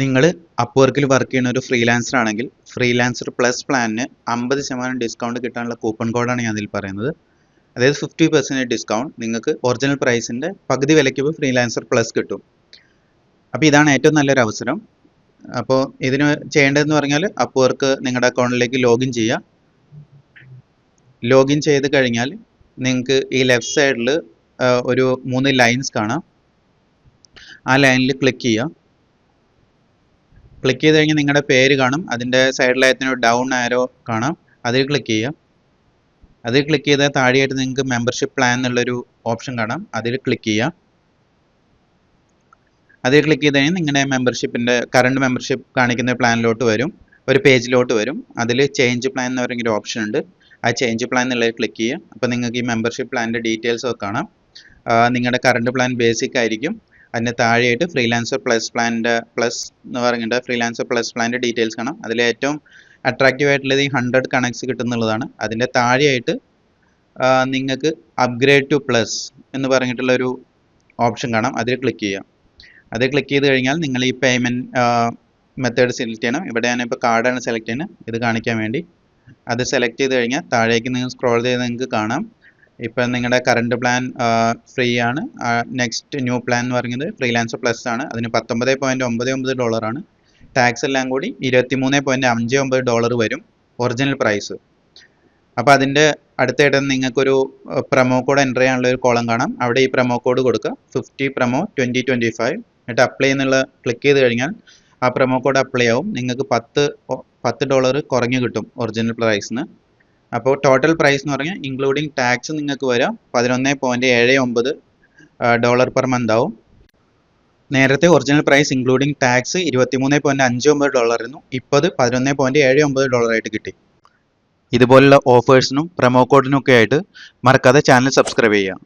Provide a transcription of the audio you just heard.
നിങ്ങൾ അപ്വർക്കിൽ വർക്ക് ചെയ്യുന്ന ഒരു ഫ്രീലാൻസർ ആണെങ്കിൽ ഫ്രീലാൻസർ പ്ലസ് പ്ലാനിന് 50% ഡിസ്കൗണ്ട് കിട്ടാനുള്ള കൂപ്പൺ കോഡാണ് ഞാൻ ഇതിൽ പറയുന്നത്. അതായത് 50% ഡിസ്കൗണ്ട് നിങ്ങൾക്ക് ഒറിജിനൽ പ്രൈസിൻ്റെ പകുതി വിലയ്ക്ക് ഫ്രീലാൻസർ പ്ലസ് കിട്ടും. അപ്പോൾ ഇതാണ് ഏറ്റവും നല്ലൊരു അവസരം. അപ്പോൾ ഇതിന് ചെയ്യേണ്ടതെന്ന് പറഞ്ഞാൽ അപ്വർക്ക് നിങ്ങളുടെ അക്കൗണ്ടിലേക്ക് ലോഗിൻ ചെയ്യുക. ലോഗിൻ ചെയ്ത് കഴിഞ്ഞാൽ നിങ്ങൾക്ക് ഈ ലെഫ്റ്റ് സൈഡിൽ ഒരു 3 ലൈൻസ് കാണാം. ആ ലൈനിൽ ക്ലിക്ക് ചെയ്യുക. ക്ലിക്ക് ചെയ്ത് കഴിഞ്ഞാൽ നിങ്ങളുടെ പേര് കാണും. അതിൻ്റെ സൈഡിലായിട്ട് ഡൗൺ ആരോ കാണാം, അതിൽ ക്ലിക്ക് ചെയ്യുക. അതിൽ ക്ലിക്ക് ചെയ്താൽ താഴെയായിട്ട് നിങ്ങൾക്ക് മെമ്പർഷിപ്പ് പ്ലാൻ എന്നുള്ളൊരു ഓപ്ഷൻ കാണാം, അതിൽ ക്ലിക്ക് ചെയ്യുക. അതിൽ ക്ലിക്ക് ചെയ്ത് കഴിഞ്ഞാൽ നിങ്ങളുടെ മെമ്പർഷിപ്പിൻ്റെ കറണ്ട് മെമ്പർഷിപ്പ് കാണിക്കുന്ന പ്ലാനിലോട്ട് വരും, ഒരു പേജിലോട്ട് വരും. അതിൽ ചേഞ്ച് പ്ലാൻ എന്ന് പറയുന്ന ഒരു ഓപ്ഷൻ ഉണ്ട്. ആ ചേഞ്ച് പ്ലാൻ എന്നുള്ളത് ക്ലിക്ക് ചെയ്യുക. അപ്പോൾ നിങ്ങൾക്ക് ഈ മെമ്പർഷിപ്പ് പ്ലാനിൻ്റെ ഡീറ്റെയിൽസ് ഒക്കെ കാണാം. നിങ്ങളുടെ കറണ്ട് പ്ലാൻ ബേസിക് ആയിരിക്കും. അതിന് താഴെയായിട്ട് ഫ്രീലാൻസർ പ്ലസ് പ്ലാനിൻ്റെ പ്ലസ് എന്ന് പറഞ്ഞിട്ട് ഫ്രീലാൻസർ പ്ലസ് പ്ലാനിൻ്റെ ഡീറ്റെയിൽസ് കാണാം. അതിൽ ഏറ്റവും അട്രാക്റ്റീവ് ആയിട്ടുള്ളത് ഈ 100 കണക്ട്സ് കിട്ടുന്നുള്ളതാണ്. അതിൻ്റെ താഴെയായിട്ട് നിങ്ങൾക്ക് അപ്ഗ്രേഡ് ടു പ്ലസ് എന്ന് പറഞ്ഞിട്ടുള്ളൊരു ഓപ്ഷൻ കാണാം, അതിൽ ക്ലിക്ക് ചെയ്യാം. അത് ക്ലിക്ക് ചെയ്ത് കഴിഞ്ഞാൽ നിങ്ങൾ ഈ പേയ്മെൻറ്റ് മെത്തേഡ് സെലക്ട് ചെയ്യണം. ഇവിടെ ഞാനിപ്പോൾ കാർഡാണ് സെലക്ട് ചെയ്യുന്നത്, ഇത് കാണിക്കാൻ വേണ്ടി. അത് സെലക്ട് ചെയ്ത് കഴിഞ്ഞാൽ താഴേക്ക് നിങ്ങൾ സ്ക്രോൾ ചെയ്ത് നിങ്ങൾക്ക് കാണാം. ഇപ്പം നിങ്ങളുടെ കറണ്ട് പ്ലാൻ ഫ്രീ ആണ്. നെക്സ്റ്റ് ന്യൂ പ്ലാൻ എന്ന് പറയുന്നത് ഫ്രീലാൻസർ പ്ലസ് ആണ്. അതിന് $19.99 ആണ്. ടാക്സ് എല്ലാം കൂടി $23.59 വരും ഒറിജിനൽ പ്രൈസ്. അപ്പോൾ അതിൻ്റെ അടുത്തായിട്ട് നിങ്ങൾക്കൊരു പ്രൊമോ കോഡ് എൻ്റർ ചെയ്യാനുള്ള ഒരു കോളം കാണാം. അവിടെ ഈ പ്രൊമോ കോഡ് കൊടുക്കുക, 50 പ്രൊമോ 2025. എന്നിട്ട് അപ്ലൈ എന്നുള്ള ക്ലിക്ക് ചെയ്ത് കഴിഞ്ഞാൽ ആ പ്രൊമോ കോഡ് അപ്ലൈ ആവും. നിങ്ങൾക്ക് $10 കുറഞ്ഞു കിട്ടും ഒറിജിനൽ പ്രൈസിന്. അപ്പോൾ ടോട്ടൽ പ്രൈസ് എന്ന് പറഞ്ഞാൽ ഇൻക്ലൂഡിങ് ടാക്സ് നിങ്ങൾക്ക് വരാം $11.79 പെർ മന്ത് ആവും. നേരത്തെ ഒറിജിനൽ പ്രൈസ് ഇൻക്ലൂഡിങ് ടാക്സ് $23.59 ആയിരുന്നു. ഇപ്പോൾ അത് $11.79 ആയിട്ട് കിട്ടി. ഇതുപോലുള്ള ഓഫേഴ്സിനും പ്രൊമോ കോഡിനും ഒക്കെ ആയിട്ട് മറക്കാതെ ചാനൽ സബ്സ്ക്രൈബ് ചെയ്യുക.